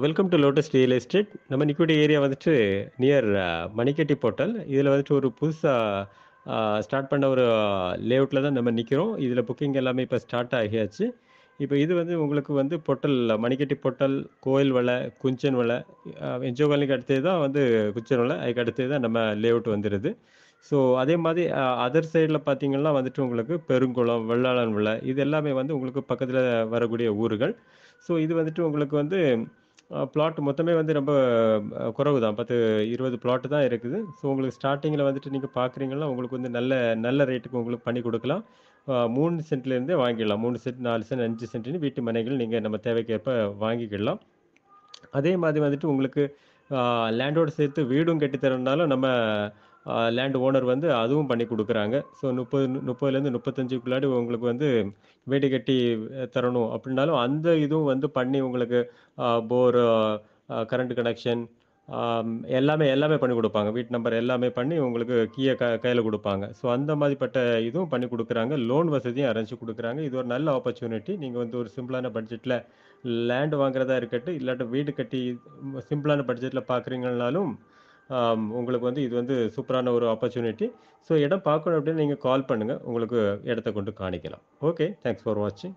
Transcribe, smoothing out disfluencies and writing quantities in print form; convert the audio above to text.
Welcome to lotus real estate. நம்ம நிக்கக்கூடிய area வந்துட்டு near மணிக்கட்டி portal. இதில் வந்துட்டு ஒரு புதுசாக ஸ்டார்ட் பண்ண ஒரு லேஅவுட்டில் தான் நம்ம நிற்கிறோம். இதில் புக்கிங் எல்லாமே இப்போ ஸ்டார்ட் ஆகியாச்சு. இப்போ இது வந்து உங்களுக்கு வந்து பொட்டல் மணிக்கட்டி பொட்டல், கோயில் வளை, குஞ்சன் வளை, என்ஜோ காலனிக்கு அடுத்தது தான் வந்து குஞ்சன் வளை. அதுக்கு அடுத்தது தான் நம்ம லேஅவுட் வந்துடுது. ஸோ அதே மாதிரி அதர் சைடில் பார்த்தீங்கன்னா வந்துட்டு உங்களுக்கு பெருங்குளம், வெள்ளாளன் வளை இது எல்லாமே வந்து உங்களுக்கு பக்கத்தில் வரக்கூடிய ஊர்கள். ஸோ இது வந்துட்டு உங்களுக்கு வந்து பிளாட் மொத்தமே வந்து ரொம்ப குறைவு தான். 10, 20 பிளாட் தான் இருக்குது. ஸோ உங்களுக்கு ஸ்டார்ட்டிங்கில வந்துட்டு நீங்க பார்க்குறீங்கன்னா, உங்களுக்கு வந்து நல்ல நல்ல ரேட்டுக்கு உங்களுக்கு பண்ணி குடுக்கலாம். 3 சென்ட்லேருந்தே வாங்கிடலாம். 3 சென்ட், 4 சென்ட், 5 சென்ட்ன்னு வீட்டு மனைகள் நீங்க நம்ம தேவைக்கேற்ப வாங்கிக்கிடலாம். அதே மாதிரி வந்துட்டு உங்களுக்கு ஆ லேண்டோட சேர்த்து வீடும் கட்டி தரனாலும் நம்ம லேண்ட் ஓனர் வந்து அதுவும் பண்ணி குடுக்குறாங்க. ஸோ 30லேருந்து 35க்குள்ளாடி உங்களுக்கு வந்து வீடு கட்டி தரணும் அப்டின்னாலும், அந்த இதுவும் வந்து பண்ணி உங்களுக்கு போர், கரண்ட் கனெக்ஷன், எல்லாமே எல்லாமே பண்ணி குடுப்பாங்க. வீட்டு நம்பர் எல்லாமே பண்ணி உங்களுக்கு கீய கையில குடுப்பாங்க. ஸோ அந்த மாதிரிப்பட்ட இதுவும் பண்ணி குடுக்குறாங்க. லோன் வசதியும் அரேஞ்ச் குடுக்குறாங்க. இது ஒரு நல்ல ஆப்பர்ச்சுனிட்டி. நீங்க வந்து ஒரு சிம்பிளான பட்ஜெட்ல லேண்ட் வாங்குறதா இருக்கட்டும், இல்லாட்டி வீடு கட்டி சிம்பிளான பட்ஜெட்ல பார்க்குறீங்கனாலும், உங்களுக்கு வந்து இது வந்து சூப்பரான ஒரு ஆப்பர்ச்சுனிட்டி. ஸோ இடம் பார்க்கணும் அப்டின்னு நீங்க கால் பண்ணுங்க. உங்களுக்கு இடத்த கொண்டு காணிக்கலாம். ஓகே. தேங்க்ஸ் ஃபார் வாட்சிங்.